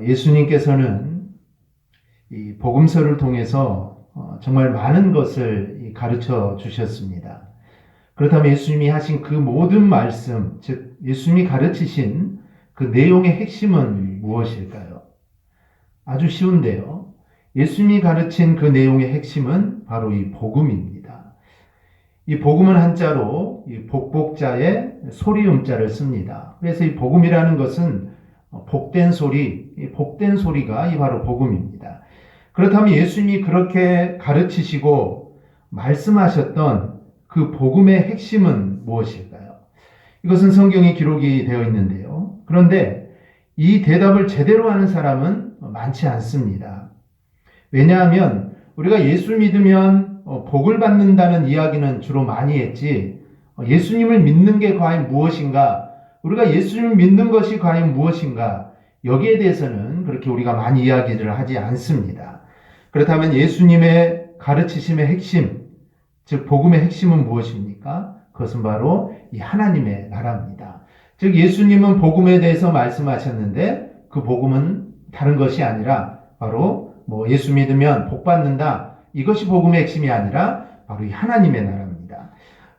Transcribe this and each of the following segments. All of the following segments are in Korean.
예수님께서는 이 복음서를 통해서 정말 많은 것을 가르쳐 주셨습니다. 그렇다면 예수님이 하신 그 모든 말씀, 즉 예수님이 가르치신 그 내용의 핵심은 무엇일까요? 아주 쉬운데요. 예수님이 가르친 그 내용의 핵심은 바로 이 복음입니다. 이 복음은 한자로 이 복복자의 소리음자를 씁니다. 그래서 이 복음이라는 것은 복된 소리, 이 복된 소리가 이 바로 복음입니다. 그렇다면 예수님이 그렇게 가르치시고 말씀하셨던 그 복음의 핵심은 무엇일까요? 이것은 성경에 기록이 되어 있는데요. 그런데 이 대답을 제대로 하는 사람은 많지 않습니다. 왜냐하면 우리가 예수 믿으면 복을 받는다는 이야기는 주로 많이 했지, 예수님을 믿는 게 과연 무엇인가, 우리가 예수님을 믿는 것이 과연 무엇인가, 여기에 대해서는 그렇게 우리가 많이 이야기를 하지 않습니다. 그렇다면 예수님의 가르치심의 핵심, 즉 복음의 핵심은 무엇입니까? 그것은 바로 이 하나님의 나라입니다. 즉 예수님은 복음에 대해서 말씀하셨는데 그 복음은 다른 것이 아니라 바로 예수 믿으면 복 받는다, 이것이 복음의 핵심이 아니라 바로 이 하나님의 나라입니다.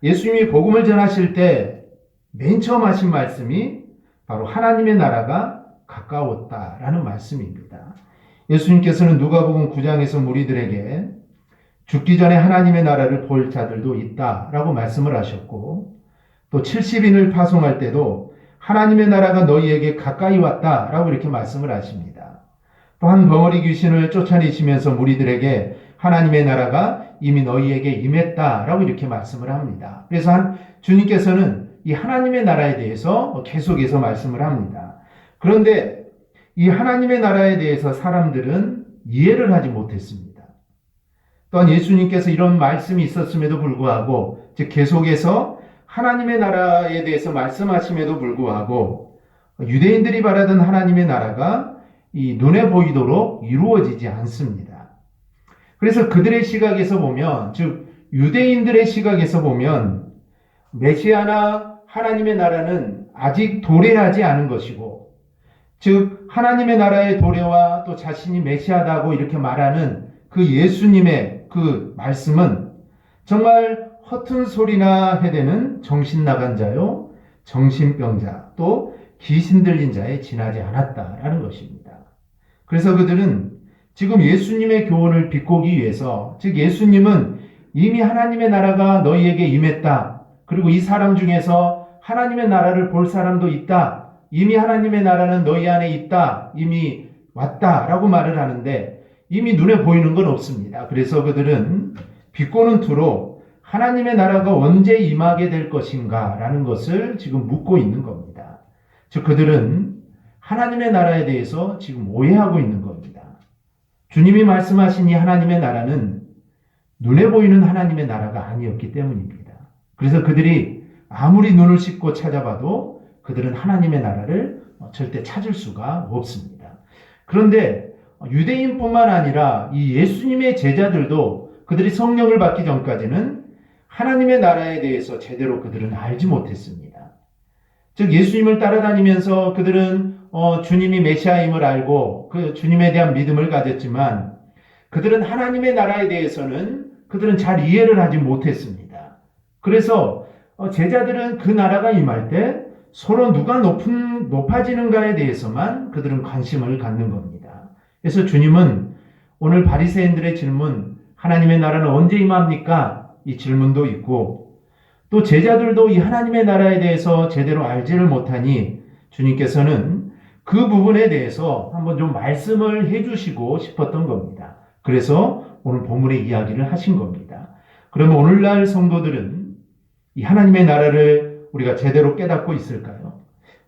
예수님이 복음을 전하실 때 맨 처음 하신 말씀이 바로 하나님의 나라가 가까웠다라는 말씀입니다. 예수님께서는 누가복음 9장에서 무리들에게 죽기 전에 하나님의 나라를 볼 자들도 있다라고 말씀을 하셨고, 또 70인을 파송할 때도 하나님의 나라가 너희에게 가까이 왔다라고 이렇게 말씀을 하십니다. 또 한 벙어리 귀신을 쫓아내시면서 무리들에게 하나님의 나라가 이미 너희에게 임했다라고 이렇게 말씀을 합니다. 그래서 주님께서는 이 하나님의 나라에 대해서 계속해서 말씀을 합니다. 그런데 이 하나님의 나라에 대해서 사람들은 이해를 하지 못했습니다. 또한 예수님께서 이런 말씀이 있었음에도 불구하고, 즉 계속해서 하나님의 나라에 대해서 말씀하심에도 불구하고 유대인들이 바라던 하나님의 나라가 이 눈에 보이도록 이루어지지 않습니다. 그래서 그들의 시각에서 보면, 즉 유대인들의 시각에서 보면 메시아나 하나님의 나라는 아직 도래하지 않은 것이고, 즉 하나님의 나라의 도래와 또 자신이 메시아다고 이렇게 말하는 그 예수님의 그 말씀은 정말 허튼 소리나 해대는 정신 나간 자요, 정신병자, 또 귀신 들린 자에 지나지 않았다라는 것입니다. 그래서 그들은 지금 예수님의 교훈을 비꼬기 위해서, 즉 예수님은 이미 하나님의 나라가 너희에게 임했다, 그리고 이 사람 중에서 하나님의 나라를 볼 사람도 있다, 이미 하나님의 나라는 너희 안에 있다, 이미 왔다라고 말을 하는데 이미 눈에 보이는 건 없습니다. 그래서 그들은 비꼬는 투로 하나님의 나라가 언제 임하게 될 것인가 라는 것을 지금 묻고 있는 겁니다. 즉 그들은 하나님의 나라에 대해서 지금 오해하고 있는 겁니다. 주님이 말씀하신 이 하나님의 나라는 눈에 보이는 하나님의 나라가 아니었기 때문입니다. 그래서 그들이 아무리 눈을 씻고 찾아봐도 그들은 하나님의 나라를 절대 찾을 수가 없습니다. 그런데 유대인뿐만 아니라 이 예수님의 제자들도 그들이 성령을 받기 전까지는 하나님의 나라에 대해서 제대로 그들은 알지 못했습니다. 즉 예수님을 따라다니면서 그들은 주님이 메시아임을 알고 그 주님에 대한 믿음을 가졌지만 그들은 하나님의 나라에 대해서는 그들은 잘 이해를 하지 못했습니다. 그래서 제자들은 그 나라가 임할 때 서로 누가 높아지는가에 대해서만 그들은 관심을 갖는 겁니다. 그래서 주님은 오늘 바리새인들의 질문, 하나님의 나라는 언제 임합니까? 이 질문도 있고, 또 제자들도 이 하나님의 나라에 대해서 제대로 알지를 못하니 주님께서는 그 부분에 대해서 한번 좀 말씀을 해주시고 싶었던 겁니다. 그래서 오늘 본문의 이야기를 하신 겁니다. 그러면 오늘날 성도들은 이 하나님의 나라를 우리가 제대로 깨닫고 있을까요?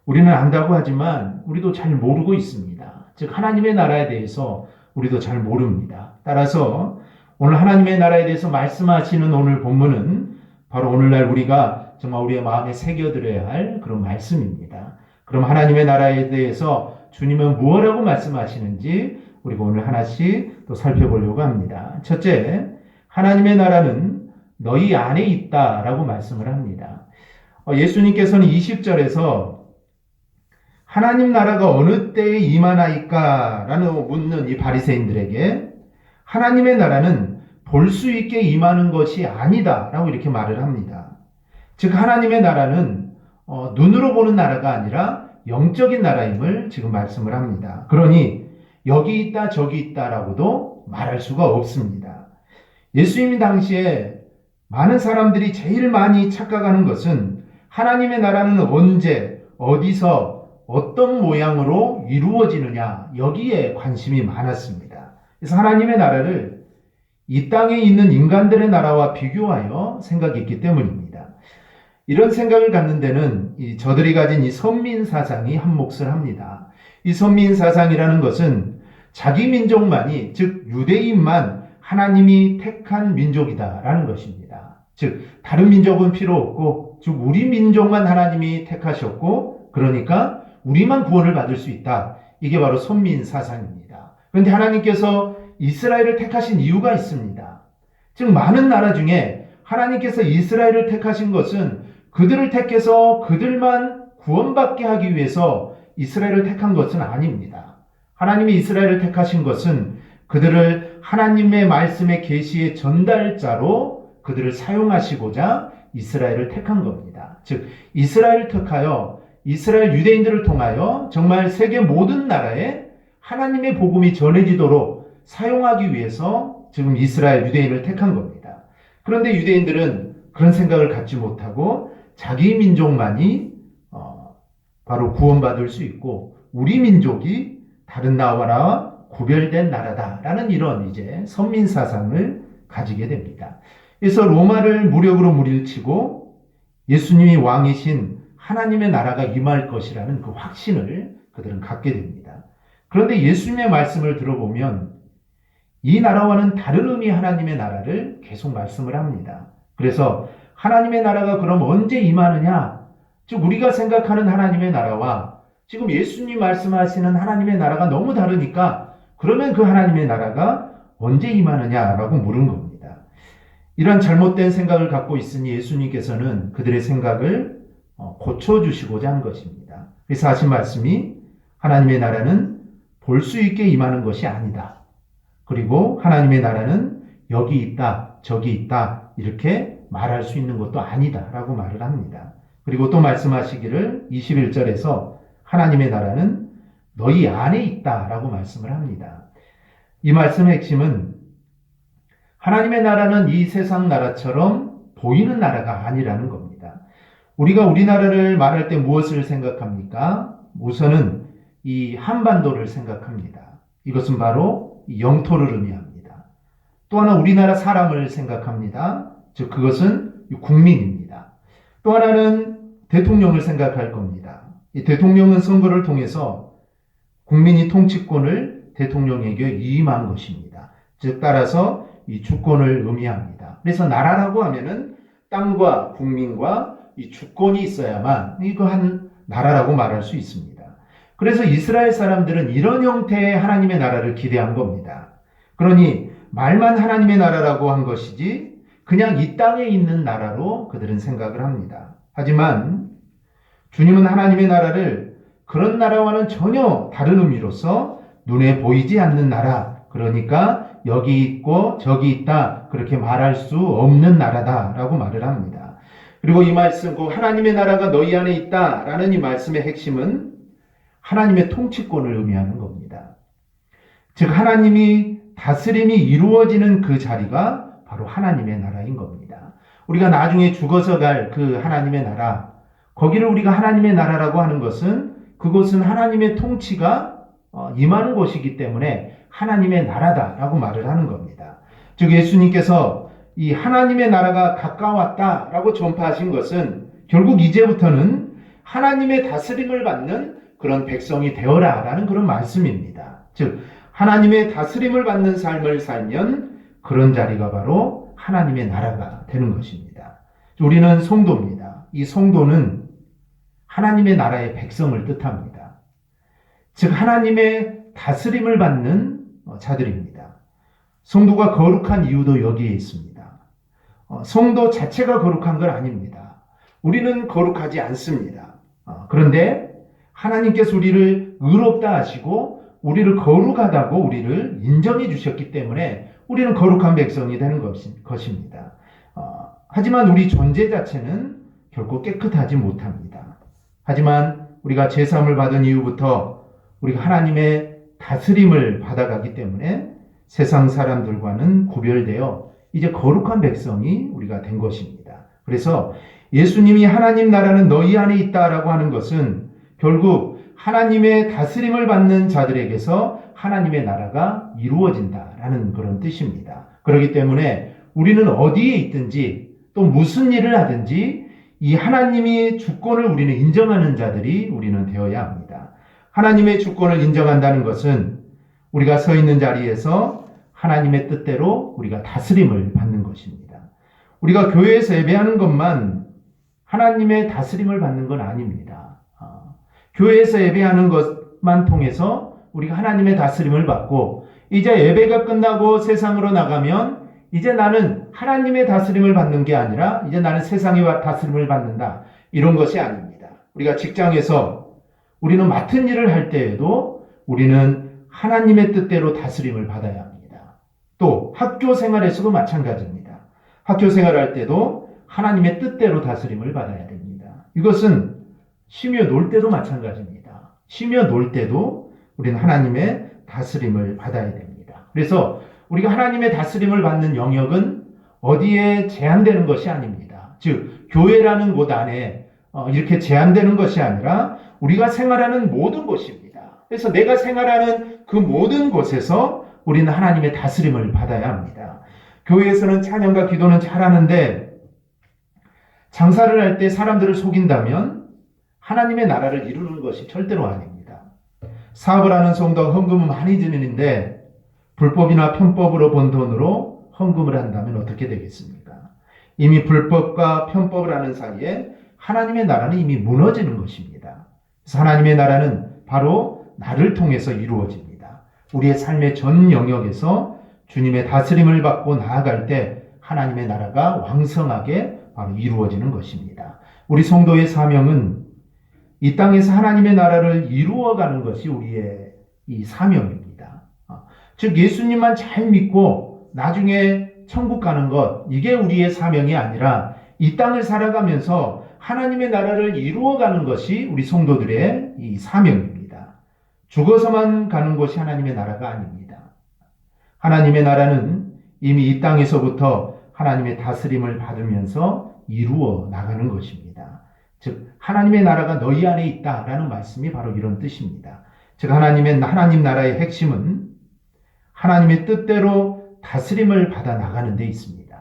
우리는 안다고 하지만 우리도 잘 모르고 있습니다. 즉 하나님의 나라에 대해서 우리도 잘 모릅니다. 따라서 오늘 하나님의 나라에 대해서 말씀하시는 오늘 본문은 바로 오늘날 우리가 정말 우리의 마음에 새겨들어야 할 그런 말씀입니다. 그럼 하나님의 나라에 대해서 주님은 무엇이라고 말씀하시는지 우리가 오늘 하나씩 또 살펴보려고 합니다. 첫째, 하나님의 나라는 너희 안에 있다라고 말씀을 합니다. 예수님께서는 20절에서 하나님 나라가 어느 때에 임하나이까? 라는 묻는 이 바리새인들에게 하나님의 나라는 볼 수 있게 임하는 것이 아니다 라고 이렇게 말을 합니다. 즉 하나님의 나라는 눈으로 보는 나라가 아니라 영적인 나라임을 지금 말씀을 합니다. 그러니 여기 있다 저기 있다라고도 말할 수가 없습니다. 예수님 당시에 많은 사람들이 제일 많이 착각하는 것은 하나님의 나라는 언제 어디서 어떤 모양으로 이루어지느냐 여기에 관심이 많았습니다. 그래서 하나님의 나라를 이 땅에 있는 인간들의 나라와 비교하여 생각했기 때문입니다. 이런 생각을 갖는 데는 저들이 가진 이 선민 사상이 한 몫을 합니다. 이 선민 사상이라는 것은 자기 민족만이, 즉 유대인만 하나님이 택한 민족이다라는 것입니다. 즉 다른 민족은 필요 없고, 즉 우리 민족만 하나님이 택하셨고, 그러니까 우리만 구원을 받을 수 있다. 이게 바로 선민 사상입니다. 그런데 하나님께서 이스라엘을 택하신 이유가 있습니다. 즉 많은 나라 중에 하나님께서 이스라엘을 택하신 것은 그들을 택해서 그들만 구원받게 하기 위해서 이스라엘을 택한 것은 아닙니다. 하나님이 이스라엘을 택하신 것은 그들을 하나님의 말씀의 계시의 전달자로 그들을 사용하시고자 이스라엘을 택한 겁니다. 즉 이스라엘을 택하여 이스라엘 유대인들을 통하여 정말 세계 모든 나라에 하나님의 복음이 전해지도록 사용하기 위해서 지금 이스라엘 유대인을 택한 겁니다. 그런데 유대인들은 그런 생각을 갖지 못하고 자기 민족만이 바로 구원받을 수 있고 우리 민족이 다른 나라와 구별된 나라다라는 이런 이제 선민 사상을 가지게 됩니다. 그래서 로마를 무력으로 물리치고 예수님이 왕이신 하나님의 나라가 임할 것이라는 그 확신을 그들은 갖게 됩니다. 그런데 예수님의 말씀을 들어보면 이 나라와는 다른 의미의 하나님의 나라를 계속 말씀을 합니다. 그래서 하나님의 나라가 그럼 언제 임하느냐? 즉 우리가 생각하는 하나님의 나라와 지금 예수님 말씀하시는 하나님의 나라가 너무 다르니까 그러면 그 하나님의 나라가 언제 임하느냐라고 물은 겁니다. 이런 잘못된 생각을 갖고 있으니 예수님께서는 그들의 생각을 고쳐주시고자 한 것입니다. 그래서 하신 말씀이 하나님의 나라는 볼 수 있게 임하는 것이 아니다. 그리고 하나님의 나라는 여기 있다, 저기 있다 이렇게 말할 수 있는 것도 아니다 라고 말을 합니다. 그리고 또 말씀하시기를 21절에서 하나님의 나라는 너희 안에 있다 라고 말씀을 합니다. 이 말씀의 핵심은 하나님의 나라는 이 세상 나라처럼 보이는 나라가 아니라는 겁니다. 우리가 우리나라를 말할 때 무엇을 생각합니까? 우선은 이 한반도를 생각합니다. 이것은 바로 영토를 의미합니다. 또 하나 우리나라 사람을 생각합니다. 즉 그것은 국민입니다. 또 하나는 대통령을 생각할 겁니다. 이 대통령은 선거를 통해서 국민이 통치권을 대통령에게 위임한 것입니다. 즉 따라서 이 주권을 의미합니다. 그래서 나라라고 하면은 땅과 국민과 이 주권이 있어야만 이거 한 나라라고 말할 수 있습니다. 그래서 이스라엘 사람들은 이런 형태의 하나님의 나라를 기대한 겁니다. 그러니 말만 하나님의 나라라고 한 것이지 그냥 이 땅에 있는 나라로 그들은 생각을 합니다. 하지만 주님은 하나님의 나라를 그런 나라와는 전혀 다른 의미로서 눈에 보이지 않는 나라, 그러니까 여기 있고 저기 있다 그렇게 말할 수 없는 나라다라고 말을 합니다. 그리고 이 말씀, 그 하나님의 나라가 너희 안에 있다라는 이 말씀의 핵심은 하나님의 통치권을 의미하는 겁니다. 즉 하나님이 다스림이 이루어지는 그 자리가 바로 하나님의 나라인 겁니다. 우리가 나중에 죽어서 갈 그 하나님의 나라, 거기를 우리가 하나님의 나라라고 하는 것은 그것은 하나님의 통치가 임하는 곳이기 때문에 하나님의 나라다라고 말을 하는 겁니다. 즉 예수님께서 이 하나님의 나라가 가까웠다라고 전파하신 것은 결국 이제부터는 하나님의 다스림을 받는 그런 백성이 되어라라는 그런 말씀입니다. 즉 하나님의 다스림을 받는 삶을 살면 그런 자리가 바로 하나님의 나라가 되는 것입니다. 우리는 성도입니다. 이 성도는 하나님의 나라의 백성을 뜻합니다. 즉 하나님의 다스림을 받는 자들입니다. 성도가 거룩한 이유도 여기에 있습니다. 성도 자체가 거룩한 건 아닙니다. 우리는 거룩하지 않습니다. 그런데 하나님께서 우리를 의롭다 하시고 우리를 거룩하다고 우리를 인정해 주셨기 때문에 우리는 거룩한 백성이 되는 것입니다. 하지만 우리 존재 자체는 결코 깨끗하지 못합니다. 하지만 우리가 제사함을 받은 이후부터 우리가 하나님의 다스림을 받아가기 때문에 세상 사람들과는 구별되어 이제 거룩한 백성이 우리가 된 것입니다. 그래서 예수님이 하나님 나라는 너희 안에 있다라고 하는 것은 결국 하나님의 다스림을 받는 자들에게서 하나님의 나라가 이루어진다라는 그런 뜻입니다. 그렇기 때문에 우리는 어디에 있든지 또 무슨 일을 하든지 이 하나님이 주권을 우리는 인정하는 자들이 우리는 되어야 합니다. 하나님의 주권을 인정한다는 것은 우리가 서 있는 자리에서 하나님의 뜻대로 우리가 다스림을 받는 것입니다. 우리가 교회에서 예배하는 것만 하나님의 다스림을 받는 건 아닙니다. 교회에서 예배하는 것만 통해서 우리가 하나님의 다스림을 받고 이제 예배가 끝나고 세상으로 나가면 이제 나는 하나님의 다스림을 받는 게 아니라 이제 나는 세상의 다스림을 받는다. 이런 것이 아닙니다. 우리가 직장에서 우리는 맡은 일을 할 때에도 우리는 하나님의 뜻대로 다스림을 받아야 합니다. 또 학교 생활에서도 마찬가지입니다. 학교 생활할 때도 하나님의 뜻대로 다스림을 받아야 됩니다. 이것은 쉬며 놀 때도 마찬가지입니다. 쉬며 놀 때도 우리는 하나님의 다스림을 받아야 됩니다. 그래서 우리가 하나님의 다스림을 받는 영역은 어디에 제한되는 것이 아닙니다. 즉 교회라는 곳 안에 이렇게 제한되는 것이 아니라 우리가 생활하는 모든 곳입니다. 그래서 내가 생활하는 그 모든 곳에서 우리는 하나님의 다스림을 받아야 합니다. 교회에서는 찬양과 기도는 잘하는데 장사를 할 때 사람들을 속인다면 하나님의 나라를 이루는 것이 절대로 아닙니다. 사업을 하는 성도가 헌금을 많이 드리는데 불법이나 편법으로 번 돈으로 헌금을 한다면 어떻게 되겠습니까? 이미 불법과 편법을 하는 사이에 하나님의 나라는 이미 무너지는 것입니다. 그래서 하나님의 나라는 바로 나를 통해서 이루어집니다. 우리의 삶의 전 영역에서 주님의 다스림을 받고 나아갈 때 하나님의 나라가 왕성하게 바로 이루어지는 것입니다. 우리 성도의 사명은 이 땅에서 하나님의 나라를 이루어가는 것이 우리의 이 사명입니다. 즉 예수님만 잘 믿고 나중에 천국 가는 것, 이게 우리의 사명이 아니라 이 땅을 살아가면서 하나님의 나라를 이루어가는 것이 우리 성도들의 이 사명입니다. 죽어서만 가는 것이 하나님의 나라가 아닙니다. 하나님의 나라는 이미 이 땅에서부터 하나님의 다스림을 받으면서 이루어 나가는 것입니다. 즉 하나님의 나라가 너희 안에 있다라는 말씀이 바로 이런 뜻입니다. 즉 하나님 나라의 핵심은 하나님의 뜻대로 다스림을 받아 나가는 데 있습니다.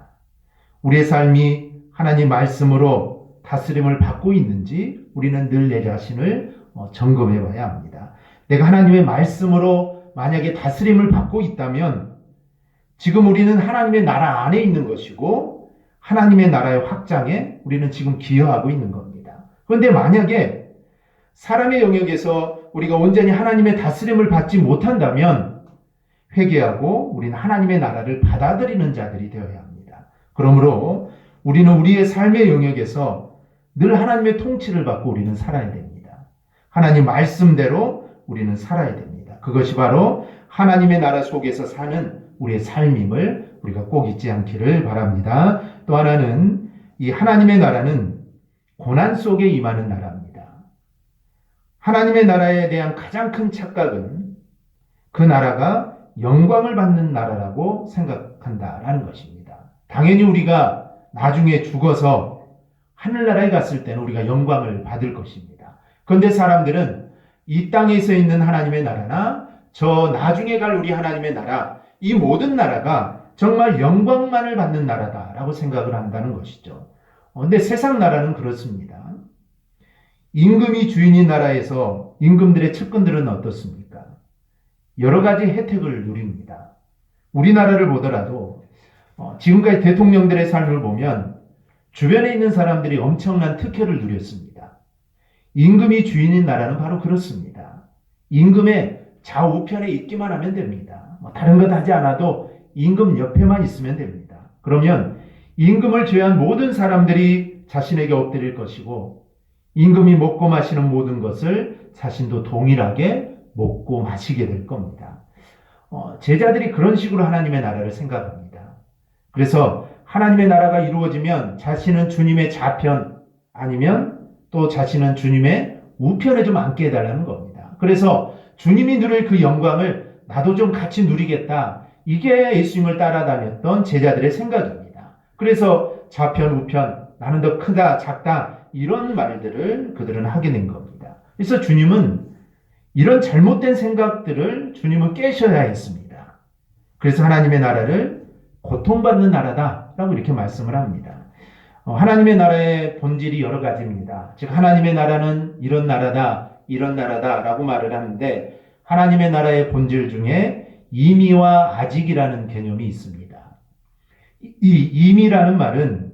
우리의 삶이 하나님 말씀으로 다스림을 받고 있는지 우리는 늘 내 자신을 점검해 봐야 합니다. 내가 하나님의 말씀으로 만약에 다스림을 받고 있다면 지금 우리는 하나님의 나라 안에 있는 것이고 하나님의 나라의 확장에 우리는 지금 기여하고 있는 겁니다. 그런데 만약에 사람의 영역에서 우리가 온전히 하나님의 다스림을 받지 못한다면 회개하고 우리는 하나님의 나라를 받아들이는 자들이 되어야 합니다. 그러므로 우리는 우리의 삶의 영역에서 늘 하나님의 통치를 받고 우리는 살아야 됩니다. 하나님 말씀대로 우리는 살아야 됩니다. 그것이 바로 하나님의 나라 속에서 사는 우리의 삶임을 우리가 꼭 잊지 않기를 바랍니다. 또 하나는 이 하나님의 나라는 고난 속에 임하는 나라입니다. 하나님의 나라에 대한 가장 큰 착각은 그 나라가 영광을 받는 나라라고 생각한다라는 것입니다. 당연히 우리가 나중에 죽어서 하늘나라에 갔을 때는 우리가 영광을 받을 것입니다. 그런데 사람들은 이 땅에서 있는 하나님의 나라나 저 나중에 갈 우리 하나님의 나라, 이 모든 나라가 정말 영광만을 받는 나라다라고 생각을 한다는 것이죠. 그런데 세상 나라는 그렇습니다. 임금이 주인인 나라에서 임금들의 측근들은 어떻습니까? 여러 가지 혜택을 누립니다. 우리나라를 보더라도 지금까지 대통령들의 삶을 보면 주변에 있는 사람들이 엄청난 특혜를 누렸습니다. 임금이 주인인 나라는 바로 그렇습니다. 임금의 좌우편에 있기만 하면 됩니다. 다른 것 하지 않아도 임금 옆에만 있으면 됩니다. 그러면 임금을 제외한 모든 사람들이 자신에게 엎드릴 것이고 임금이 먹고 마시는 모든 것을 자신도 동일하게 먹고 마시게 될 겁니다. 제자들이 그런 식으로 하나님의 나라를 생각합니다. 그래서 하나님의 나라가 이루어지면 자신은 주님의 좌편 아니면 또 자신은 주님의 우편에 좀 앉게 해달라는 겁니다. 그래서 주님이 누릴 그 영광을 나도 좀 같이 누리겠다. 이게 예수님을 따라다녔던 제자들의 생각입니다. 그래서 좌편, 우편, 나는 더 크다, 작다 이런 말들을 그들은 하게 된 겁니다. 그래서 주님은 이런 잘못된 생각들을 주님은 깨셔야 했습니다. 그래서 하나님의 나라를 고통받는 나라다라고 이렇게 말씀을 합니다. 하나님의 나라의 본질이 여러 가지입니다. 즉 하나님의 나라는 이런 나라다라고 말을 하는데 하나님의 나라의 본질 중에 임의와 아직이라는 개념이 있습니다. 이 임의라는 말은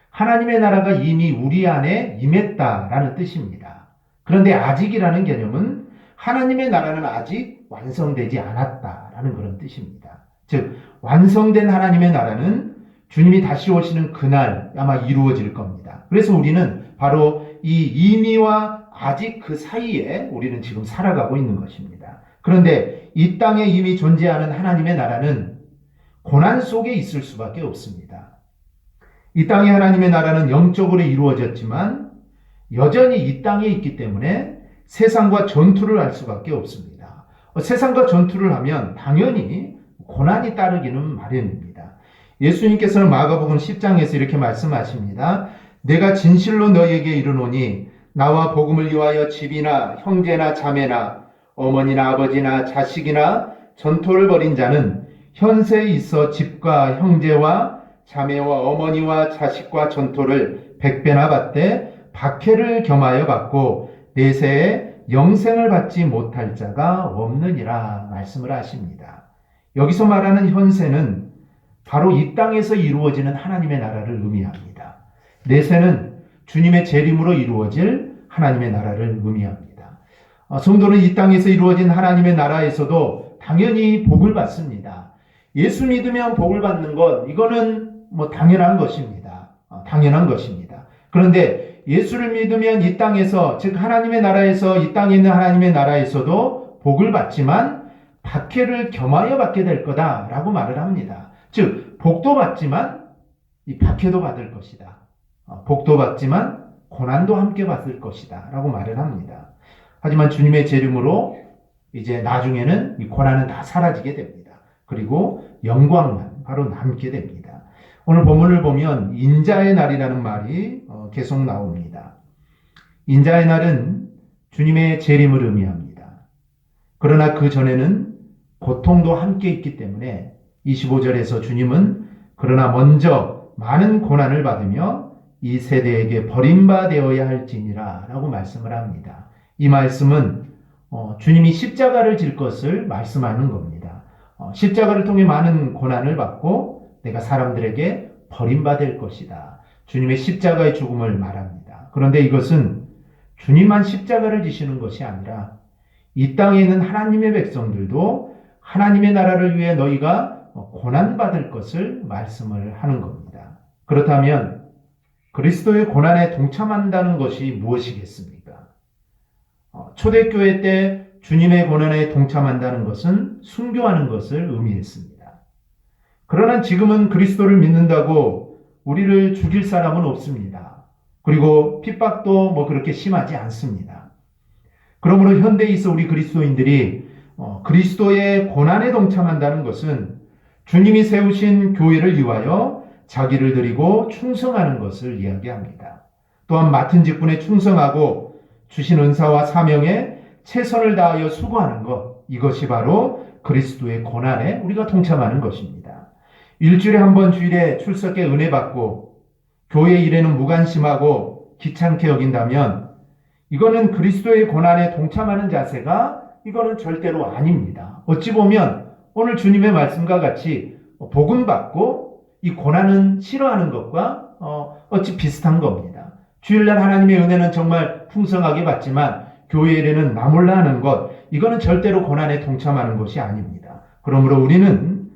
하나님의 나라가 이미 우리 안에 임했다라는 뜻입니다. 그런데 아직이라는 개념은 하나님의 나라는 아직 완성되지 않았다라는 그런 뜻입니다. 즉 완성된 하나님의 나라는 주님이 다시 오시는 그날 아마 이루어질 겁니다. 그래서 우리는 바로 이 임의와 아직 그 사이에 우리는 지금 살아가고 있는 것입니다. 그런데 이 땅에 이미 존재하는 하나님의 나라는 고난 속에 있을 수밖에 없습니다. 이 땅의 하나님의 나라는 영적으로 이루어졌지만 여전히 이 땅에 있기 때문에 세상과 전투를 할 수밖에 없습니다. 세상과 전투를 하면 당연히 고난이 따르기는 마련입니다. 예수님께서는 마가복음 10장에서 이렇게 말씀하십니다. 내가 진실로 너희에게 이르노니 나와 복음을 위하여 집이나 형제나 자매나 어머니나 아버지나 자식이나 전토를 벌인 자는 현세에 있어 집과 형제와 자매와 어머니와 자식과 전토를 100배나 받되 박해를 겸하여 받고 내세에 영생을 받지 못할 자가 없느니라 말씀을 하십니다. 여기서 말하는 현세는 바로 이 땅에서 이루어지는 하나님의 나라를 의미합니다. 내세는 주님의 재림으로 이루어질 하나님의 나라를 의미합니다. 성도는 이 땅에서 이루어진 하나님의 나라에서도 당연히 복을 받습니다. 예수 믿으면 복을 받는 것 이거는 당연한 것입니다. 당연한 것입니다. 그런데 예수를 믿으면 이 땅에서 즉 하나님의 나라에서 이 땅에 있는 하나님의 나라에서도 복을 받지만 박해를 겸하여 받게 될 거다라고 말을 합니다. 즉 복도 받지만 이 박해도 받을 것이다. 복도 받지만 고난도 함께 받을 것이다 라고 말을 합니다. 하지만 주님의 재림으로 이제 나중에는 이 고난은 다 사라지게 됩니다. 그리고 영광만 바로 남게 됩니다. 오늘 본문을 보면 인자의 날이라는 말이 계속 나옵니다. 인자의 날은 주님의 재림을 의미합니다. 그러나 그 전에는 고통도 함께 있기 때문에 25절에서 주님은 그러나 먼저 많은 고난을 받으며 이 세대에게 버림받아야 할지니라 라고 말씀을 합니다. 이 말씀은 주님이 십자가를 질 것을 말씀하는 겁니다. 십자가를 통해 많은 고난을 받고 내가 사람들에게 버림받을 것이다. 주님의 십자가의 죽음을 말합니다. 그런데 이것은 주님만 십자가를 지시는 것이 아니라 이 땅에 있는 하나님의 백성들도 하나님의 나라를 위해 너희가 고난받을 것을 말씀을 하는 겁니다. 그렇다면 그리스도의 고난에 동참한다는 것이 무엇이겠습니까? 초대교회 때 주님의 고난에 동참한다는 것은 순교하는 것을 의미했습니다. 그러나 지금은 그리스도를 믿는다고 우리를 죽일 사람은 없습니다. 그리고 핍박도 그렇게 심하지 않습니다. 그러므로 현대에 있어 우리 그리스도인들이 그리스도의 고난에 동참한다는 것은 주님이 세우신 교회를 위하여 자기를 드리고 충성하는 것을 이야기합니다. 또한 맡은 직분에 충성하고 주신 은사와 사명에 최선을 다하여 수고하는 것, 이것이 바로 그리스도의 고난에 우리가 동참하는 것입니다. 일주일에 한 번 주일에 출석해 은혜 받고 교회 일에는 무관심하고 귀찮게 여긴다면 이거는 그리스도의 고난에 동참하는 자세가 이거는 절대로 아닙니다. 어찌 보면 오늘 주님의 말씀과 같이 복음 받고 이 고난은 싫어하는 것과 어찌 비슷한 겁니다. 주일날 하나님의 은혜는 정말 풍성하게 받지만 교회 일에는 나 몰라 하는 것, 이거는 절대로 고난에 동참하는 것이 아닙니다. 그러므로 우리는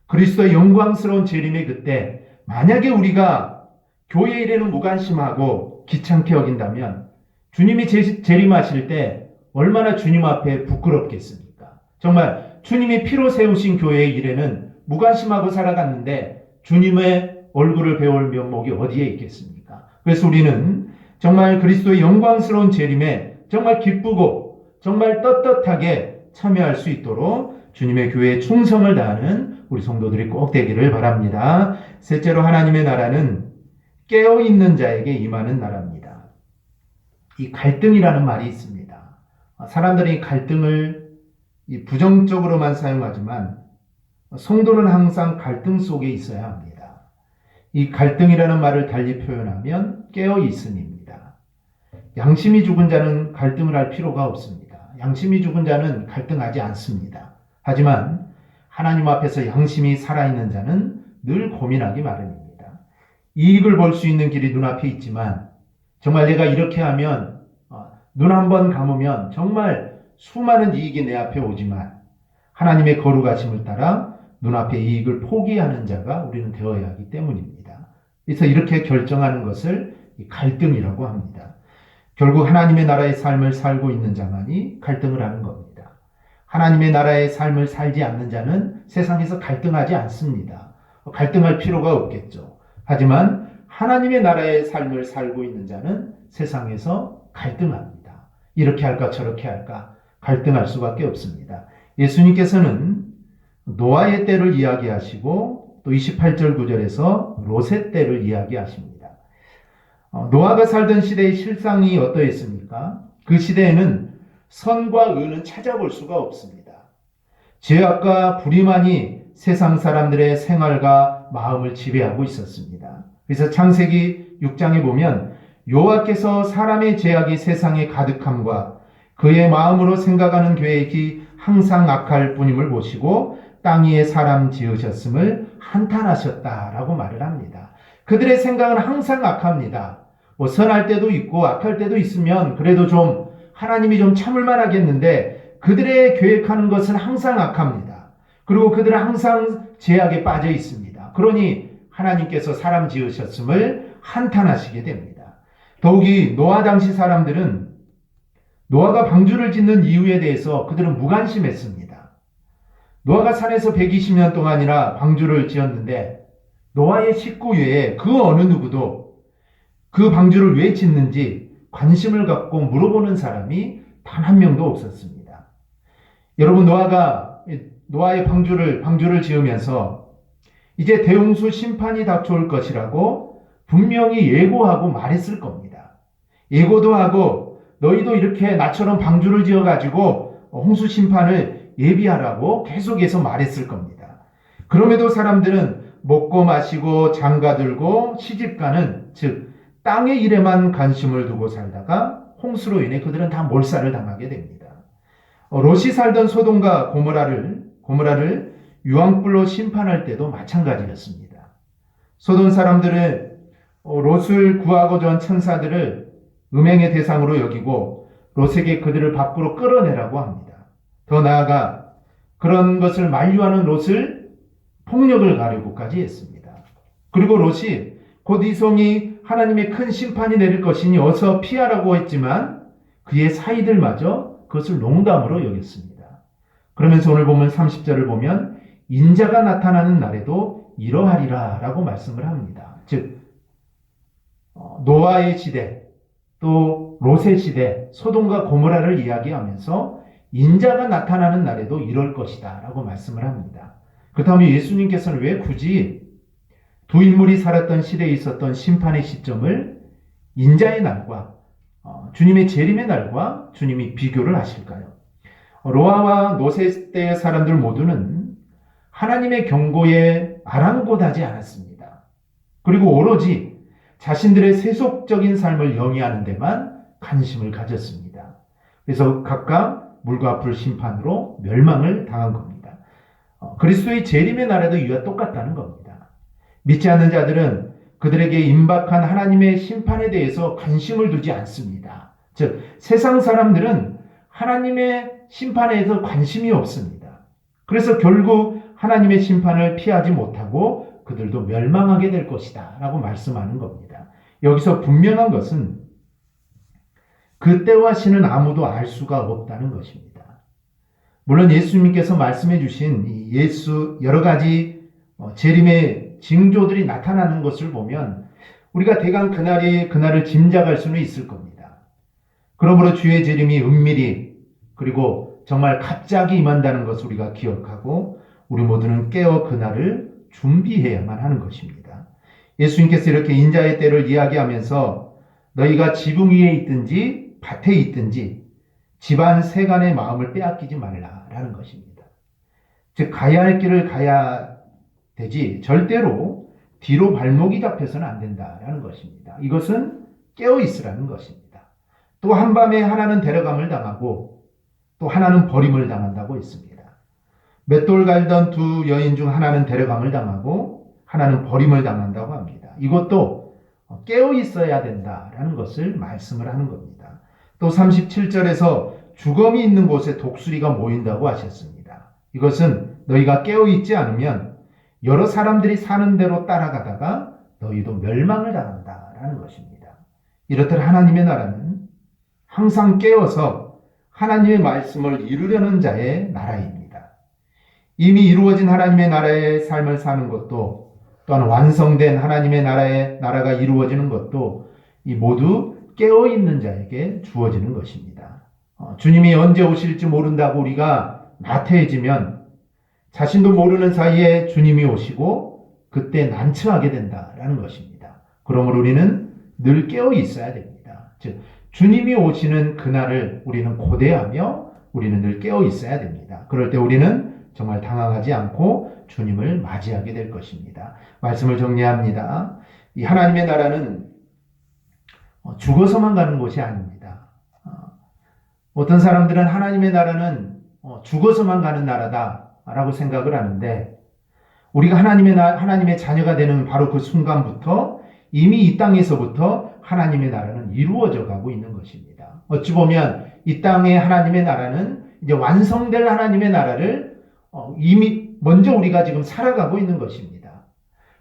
그리스도의 영광스러운 재림의 그때 만약에 우리가 교회 일에는 무관심하고 귀찮게 여긴다면 주님이 재림하실 때 얼마나 주님 앞에 부끄럽겠습니까? 정말 주님이 피로 세우신 교회의 일에는 무관심하고 살아갔는데 주님의 얼굴을 배울 면목이 어디에 있겠습니까? 그래서 우리는 정말 그리스도의 영광스러운 재림에 정말 기쁘고 정말 떳떳하게 참여할 수 있도록 주님의 교회에 충성을 다하는 우리 성도들이 꼭 되기를 바랍니다. 셋째로 하나님의 나라는 깨어있는 자에게 임하는 나라입니다. 이 갈등이라는 말이 있습니다. 사람들이 갈등을 부정적으로만 사용하지만 성도는 항상 갈등 속에 있어야 합니다. 이 갈등이라는 말을 달리 표현하면 깨어있음입니다. 양심이 죽은 자는 갈등을 할 필요가 없습니다. 양심이 죽은 자는 갈등하지 않습니다. 하지만 하나님 앞에서 양심이 살아있는 자는 늘 고민하기 마련입니다. 이익을 볼 수 있는 길이 눈앞에 있지만 정말 내가 이렇게 하면 눈 한 번 감으면 정말 수많은 이익이 내 앞에 오지만 하나님의 거룩하심을 따라 눈앞의 이익을 포기하는 자가 우리는 되어야 하기 때문입니다. 그래서 이렇게 결정하는 것을 갈등이라고 합니다. 결국 하나님의 나라의 삶을 살고 있는 자만이 갈등을 하는 겁니다. 하나님의 나라의 삶을 살지 않는 자는 세상에서 갈등하지 않습니다. 갈등할 필요가 없겠죠. 하지만 하나님의 나라의 삶을 살고 있는 자는 세상에서 갈등합니다. 이렇게 할까 저렇게 할까 갈등할 수밖에 없습니다. 예수님께서는 노아의 때를 이야기하시고 또 28절 9절에서 롯의 때를 이야기하십니다. 노아가 살던 시대의 실상이 어떠했습니까? 그 시대에는 선과 의는 찾아볼 수가 없습니다. 죄악과 불의만이 세상 사람들의 생활과 마음을 지배하고 있었습니다. 그래서 창세기 6장에 보면 여호와께서 사람의 죄악이 세상에 가득함과 그의 마음으로 생각하는 계획이 항상 악할 뿐임을 보시고 땅 위에 사람 지으셨음을 한탄하셨다라고 말을 합니다. 그들의 생각은 항상 악합니다. 선할 때도 있고 악할 때도 있으면 그래도 좀 하나님이 좀 참을만 하겠는데 그들의 계획하는 것은 항상 악합니다. 그리고 그들은 항상 죄악에 빠져 있습니다. 그러니 하나님께서 사람 지으셨음을 한탄하시게 됩니다. 더욱이 노아 당시 사람들은 노아가 방주를 짓는 이유에 대해서 그들은 무관심했습니다. 노아가 산에서 120년 동안이나 방주를 지었는데 노아의 식구 외에 그 어느 누구도 그 방주를 왜 짓는지 관심을 갖고 물어보는 사람이 단 한 명도 없었습니다. 여러분, 노아가 노아의 방주를 지으면서 이제 대홍수 심판이 닥쳐올 것이라고 분명히 예고하고 말했을 겁니다. 예고도 하고 너희도 이렇게 나처럼 방주를 지어가지고 홍수 심판을 예비하라고 계속해서 말했을 겁니다. 그럼에도 사람들은 먹고 마시고 장가들고 시집가는 즉 땅의 일에만 관심을 두고 살다가 홍수로 인해 그들은 다 몰살을 당하게 됩니다. 롯이 살던 소돔과 고모라를 유황불로 심판할 때도 마찬가지였습니다. 소돔 사람들은 롯을 구하고자 한 천사들을 음행의 대상으로 여기고 롯에게 그들을 밖으로 끌어내라고 합니다. 더 나아가 그런 것을 만류하는 롯을 폭력을 가하려고까지 했습니다. 그리고 롯이 곧 이 성이 하나님의 큰 심판이 내릴 것이니 어서 피하라고 했지만 그의 사이들마저 그것을 농담으로 여겼습니다. 그러면서 오늘 보면 30절을 보면 인자가 나타나는 날에도 이러하리라 라고 말씀을 합니다. 즉 노아의 시대 또 롯의 시대 소돔과 고모라를 이야기하면서 인자가 나타나는 날에도 이럴 것이다 라고 말씀을 합니다. 그렇다면 예수님께서는 왜 굳이 두 인물이 살았던 시대에 있었던 심판의 시점을 인자의 날과 주님의 재림의 날과 주님이 비교를 하실까요? 노아와 롯의 때의 사람들 모두는 하나님의 경고에 아랑곳하지 않았습니다. 그리고 오로지 자신들의 세속적인 삶을 영위하는 데만 관심을 가졌습니다. 그래서 각각 물과 불 심판으로 멸망을 당한 겁니다. 그리스도의 재림의 날에도 이와 똑같다는 겁니다. 믿지 않는 자들은 그들에게 임박한 하나님의 심판에 대해서 관심을 두지 않습니다. 즉 세상 사람들은 하나님의 심판에 대해서 관심이 없습니다. 그래서 결국 하나님의 심판을 피하지 못하고 그들도 멸망하게 될 것이다 라고 말씀하는 겁니다. 여기서 분명한 것은 그 때와 시는 아무도 알 수가 없다는 것입니다. 물론 예수님께서 말씀해 주신 여러 가지 재림의 징조들이 나타나는 것을 보면 우리가 대강 그날을 짐작할 수는 있을 겁니다. 그러므로 주의 재림이 은밀히 그리고 정말 갑자기 임한다는 것을 우리가 기억하고 우리 모두는 깨어 그날을 준비해야만 하는 것입니다. 예수님께서 이렇게 인자의 때를 이야기하면서 너희가 지붕 위에 있든지 밭에 있든지 집안 세간의 마음을 빼앗기지 말라라는 것입니다. 즉 가야 할 길을 가야 되지 절대로 뒤로 발목이 잡혀서는 안 된다라는 것입니다. 이것은 깨어 있으라는 것입니다. 또 한밤에 하나는 데려감을 당하고 또 하나는 버림을 당한다고 했습니다. 맷돌 갈던 두 여인 중 하나는 데려감을 당하고 하나는 버림을 당한다고 합니다. 이것도 깨어 있어야 된다라는 것을 말씀을 하는 겁니다. 또 37절에서 주검이 있는 곳에 독수리가 모인다고 하셨습니다. 이것은 너희가 깨어 있지 않으면 여러 사람들이 사는 대로 따라가다가 너희도 멸망을 당한다라는 것입니다. 이렇듯 하나님의 나라는 항상 깨어서 하나님의 말씀을 이루려는 자의 나라입니다. 이미 이루어진 하나님의 나라의 삶을 사는 것도 또한 완성된 하나님의 나라가 이루어지는 것도 이 모두 깨어있는 자에게 주어지는 것입니다. 주님이 언제 오실지 모른다고 우리가 나태해지면 자신도 모르는 사이에 주님이 오시고 그때 난처하게 된다라는 것입니다. 그러므로 우리는 늘 깨어 있어야 됩니다. 즉 주님이 오시는 그날을 우리는 고대하며 우리는 늘 깨어 있어야 됩니다. 그럴 때 우리는 정말 당황하지 않고 주님을 맞이하게 될 것입니다. 말씀을 정리합니다. 이 하나님의 나라는 죽어서만 가는 곳이 아닙니다. 어떤 사람들은 하나님의 나라는 죽어서만 가는 나라다라고 생각을 하는데 우리가 하나님의 자녀가 되는 바로 그 순간부터 이미 이 땅에서부터 하나님의 나라는 이루어져 가고 있는 것입니다. 어찌 보면 이 땅의 하나님의 나라는 이제 완성될 하나님의 나라를 이미 먼저 우리가 지금 살아가고 있는 것입니다.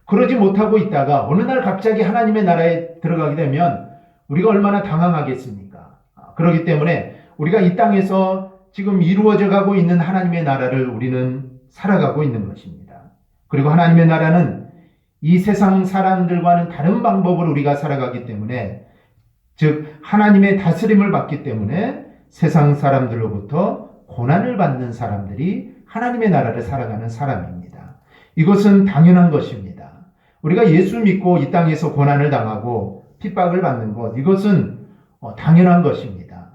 그러지 못하고 있다가 어느 날 갑자기 하나님의 나라에 들어가게 되면 우리가 얼마나 당황하겠습니까? 그렇기 때문에 우리가 이 땅에서 지금 이루어져 가고 있는 하나님의 나라를 우리는 살아가고 있는 것입니다. 그리고 하나님의 나라는 이 세상 사람들과는 다른 방법으로 우리가 살아가기 때문에 즉 하나님의 다스림을 받기 때문에 세상 사람들로부터 고난을 받는 사람들이 하나님의 나라를 살아가는 사람입니다. 이것은 당연한 것입니다. 우리가 예수 믿고 이 땅에서 고난을 당하고 핍박을 받는 것 이것은 당연한 것입니다.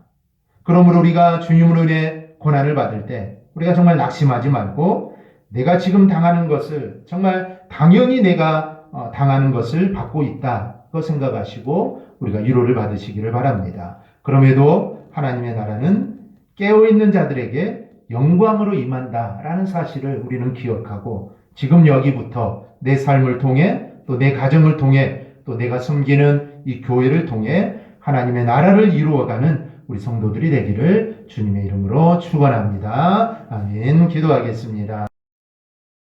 그러므로 우리가 주님으로 인해 고난을 받을 때 우리가 정말 낙심하지 말고 내가 지금 당하는 것을 정말 당연히 내가 당하는 것을 받고 있다고 생각하시고 우리가 위로를 받으시기를 바랍니다. 그럼에도 하나님의 나라는 깨어있는 자들에게 영광으로 임한다라는 사실을 우리는 기억하고 지금 여기부터 내 삶을 통해 또 내 가정을 통해 또 내가 섬기는 이 교회를 통해 하나님의 나라를 이루어가는 우리 성도들이 되기를 주님의 이름으로 축원합니다. 아멘. 기도하겠습니다.